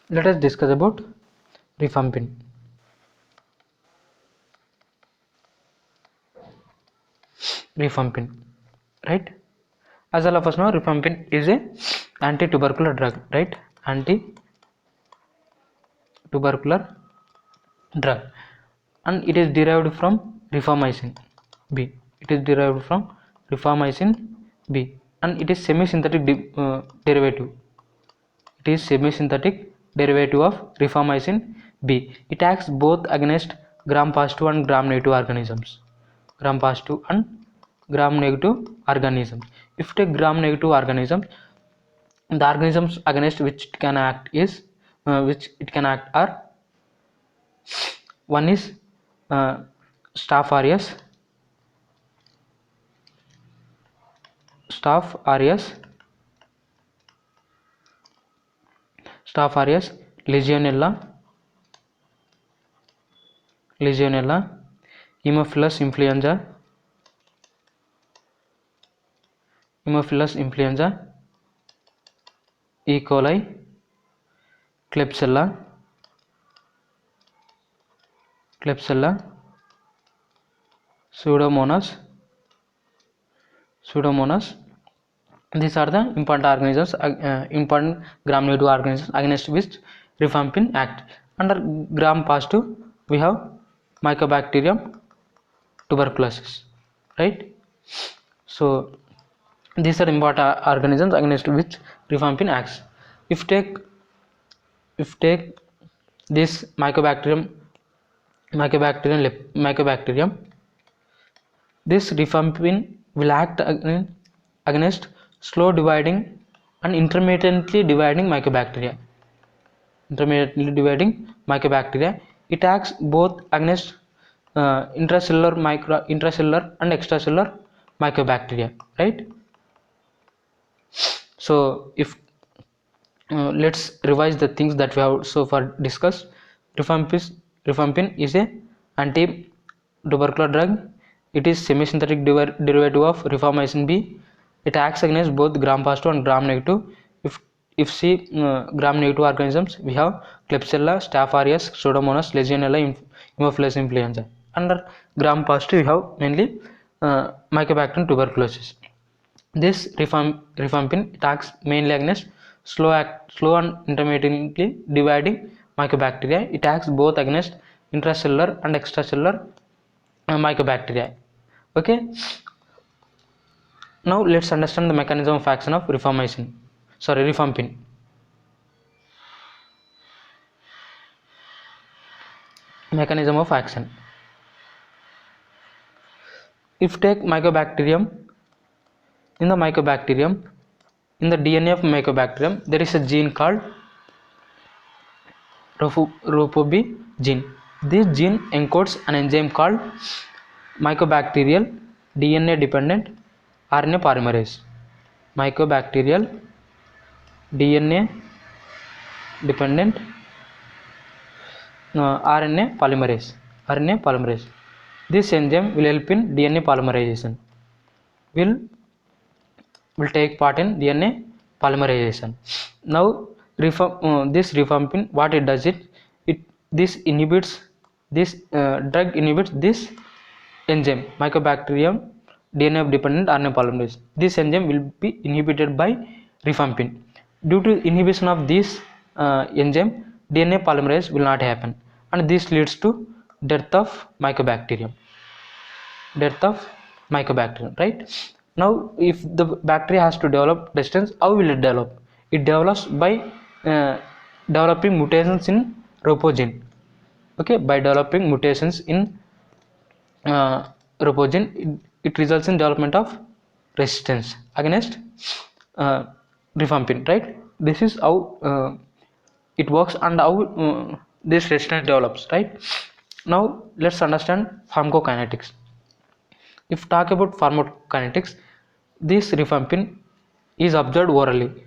Let us discuss about rifampin. Rifampin, right? As all of us know, rifampin is a anti-tubercular drug, right? Anti-tubercular drug, and it is derived from rifamycin B. It is derived from rifamycin B, and it is semi-synthetic derivative. It is semi-synthetic derivative of rifamycin B. It acts both against gram-positive and gram-negative organisms. Gram-positive and gram-negative organisms. If take gram-negative organisms, the organisms against which it can act are: one is Staph aureus, Legionella, Haemophilus influenza, E. coli, Klebsiella, Pseudomonas. These are the important organisms, important gram-negative organisms against which rifampin act. Under gram-positive, we have Mycobacterium tuberculosis, right? So these are important organisms against which rifampin acts. If take this Mycobacterium, this rifampin will act against slow dividing and intermittently dividing mycobacteria. It acts both against intracellular and extracellular mycobacteria, right? So if let's revise the things that we have so far discussed. Rifampin is a anti-tubercular drug. It is semi-synthetic derivative of rifamycin B. It acts against both gram-positive and gram-negative. If see gram-negative organisms, we have Klebsiella, Staph aureus, Pseudomonas, Legionella, Haemophilus influenza. Under gram-positive, we have mainly Mycobacterium tuberculosis. This rifampin acts mainly against slow and intermittently dividing mycobacteria. It acts both against intracellular and extracellular mycobacteria. Okay. Now let's understand the mechanism of action of rifampin. Mechanism of action. If take mycobacterium, in the DNA of mycobacterium, there is a gene called ROPB gene. This gene encodes an enzyme called mycobacterial DNA dependent RNA polymerase. Mycobacterial DNA dependent RNA polymerase. This enzyme will help in DNA polymerization. Will take part in DNA polymerization. Now this rifampin, what it does, this drug inhibits this enzyme, mycobacterium DNA dependent RNA polymerase. This enzyme will be inhibited by rifampin. Due to inhibition of this enzyme, DNA polymerase will not happen, and this leads to death of mycobacterium, right? Now if the bacteria has to develop resistance, how will it develop? It develops by developing mutations in ROPO. Okay, by developing mutations in ROPO, it results in development of resistance against rifampin, right? This is how it works and how this resistance develops, right? Now let's understand pharmacokinetics. If talk about pharmacokinetics, this rifampin is observed orally,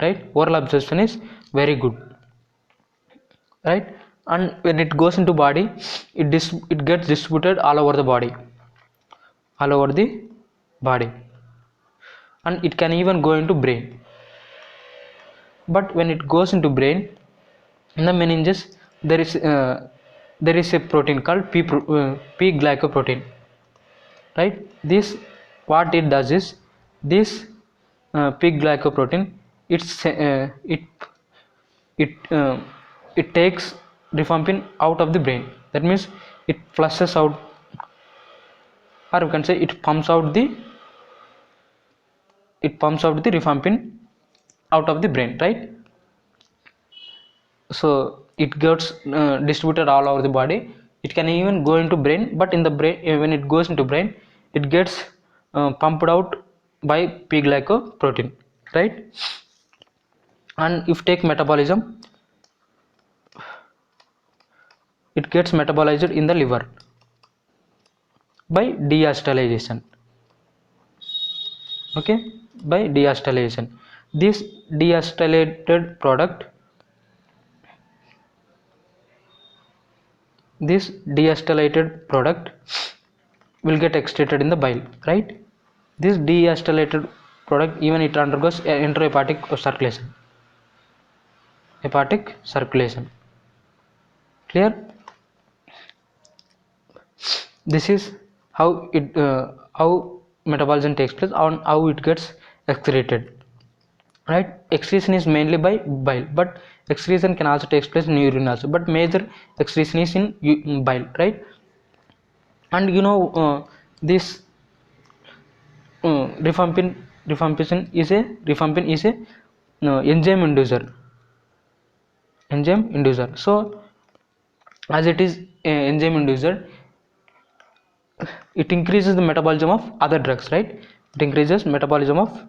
right? Oral absorption is very good, right? And when it goes into body, it gets distributed all over the body, and it can even go into brain. but when it goes into brain, in the meninges there is a protein called P glycoprotein, right? This, what it does is, this P glycoprotein, it's it uh, it takes rifampin out of the brain. That means it flushes out, or you can say it pumps out the rifampin out of the brain, right? So it gets distributed all over the body. It can even go into brain, but in the brain, when it goes into brain, it gets pumped out by P glycoprotein, right? And if take metabolism, it gets metabolized in the liver by deacetylation. Okay, by deacetylation. This deacetylated product, this deacetylated product will get excreted in the bile, right? This deacetylated product, even it undergoes enterohepatic circulation, hepatic circulation. Clear? This is how it how metabolism takes place, on how it gets excreted, right? Excretion is mainly by bile, but excretion can also take place in urine also, but major excretion is in bile, right? And this rifampin is a enzyme inducer. So as it is a enzyme inducer, it increases the metabolism of other drugs, right? It increases metabolism of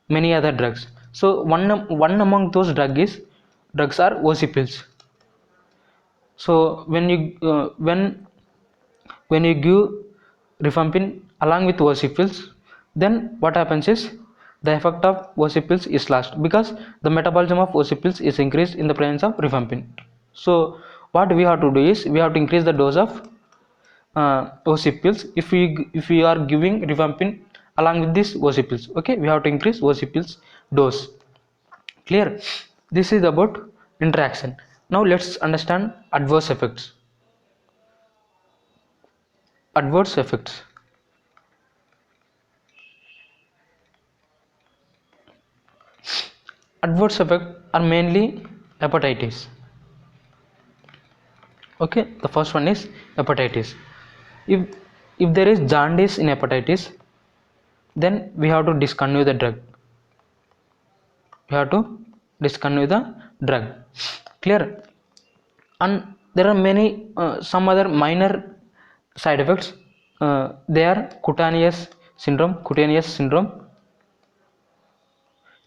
many other drugs. So one among those drugs are OC pills. So when you give rifampin along with OC pills, then what happens is the effect of OC pills is lost, because the metabolism of OC pills is increased in the presence of rifampin. So what we have to do is, we have to increase the dose of OC pills. If we are giving rifampin along with this OC pills, okay, we have to increase OC pills dose. Clear? This is about interaction. Now let's understand adverse effects. Adverse effects. Adverse effects are mainly hepatitis. Okay, the first one is hepatitis. If there is jaundice in hepatitis, then we have to discontinue the drug. Clear? And there are many some other minor side effects. They are cutaneous syndrome.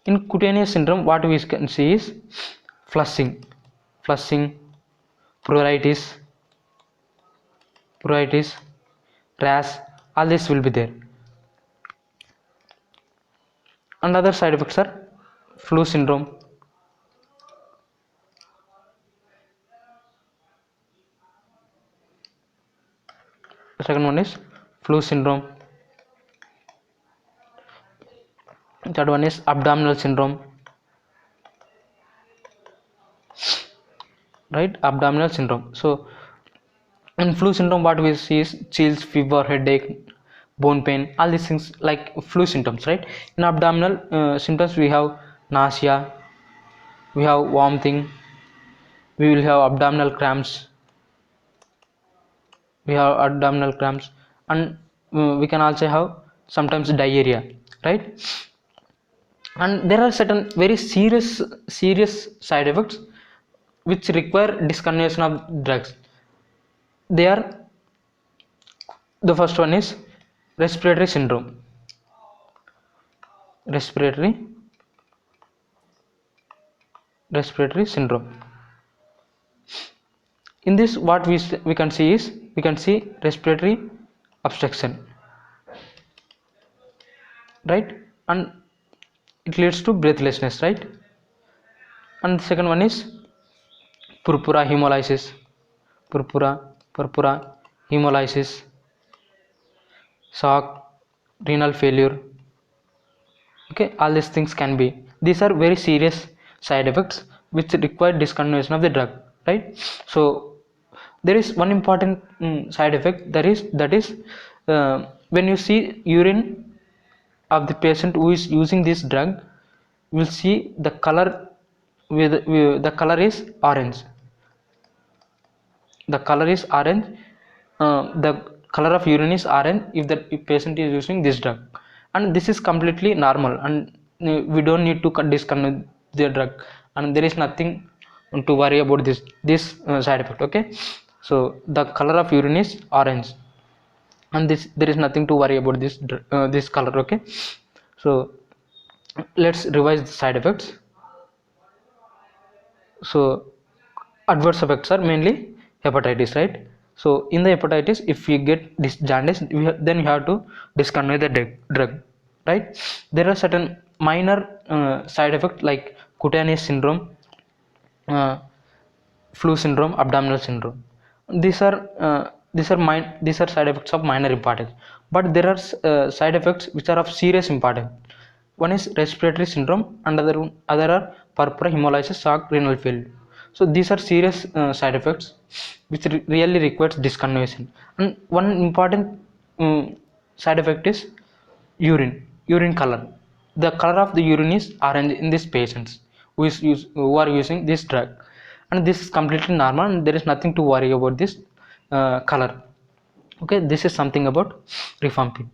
In cutaneous syndrome, what we can see is flushing, pruritus, rash, all this will be there. And other side effects are flu syndrome, the second one is flu syndrome, third one is abdominal syndrome, right? Abdominal syndrome. So in flu syndrome, what we see is chills, fever, headache, bone pain, all these things like flu symptoms, right? In abdominal symptoms, we have nausea, we have vomiting, we will have abdominal cramps, and we can also have sometimes diarrhea, right? And there are certain very serious side effects which require discontinuation of drugs. They are, the first one is respiratory syndrome. Respiratory syndrome. In this, what we can see is, we can see respiratory obstruction, right? And it leads to breathlessness, right? And the second one is purpura hemolysis, shock, renal failure. Okay, all these things can be these are very serious side effects which require discontinuation of the drug, right? So there is one important side effect, that is when you see urine of the patient who is using this drug, you will see the color the color is orange. The color is orange. The color of urine is orange if the patient is using this drug, and this is completely normal, and we don't need to discontinue the drug, and there is nothing to worry about this side effect. Okay, so the color of urine is orange, and this there is nothing to worry about this color. Okay, so let's revise the side effects. So adverse effects are mainly hepatitis, right? So in the hepatitis, if we get this jaundice, then we have to discontinue the drug, right? There are certain minor side effects like cutaneous syndrome, uh, flu syndrome, abdominal syndrome. These are side effects of minor importance, but there are side effects which are of serious importance. One is respiratory syndrome, and other are purpura, hemolysis, shock, renal failure. So these are serious side effects which really requires discontinuation. And one important side effect is urine color. The color of the urine is orange in these patients who are using this drug, and this is completely normal, and there is nothing to worry about this color. Okay, this is something about rifampin.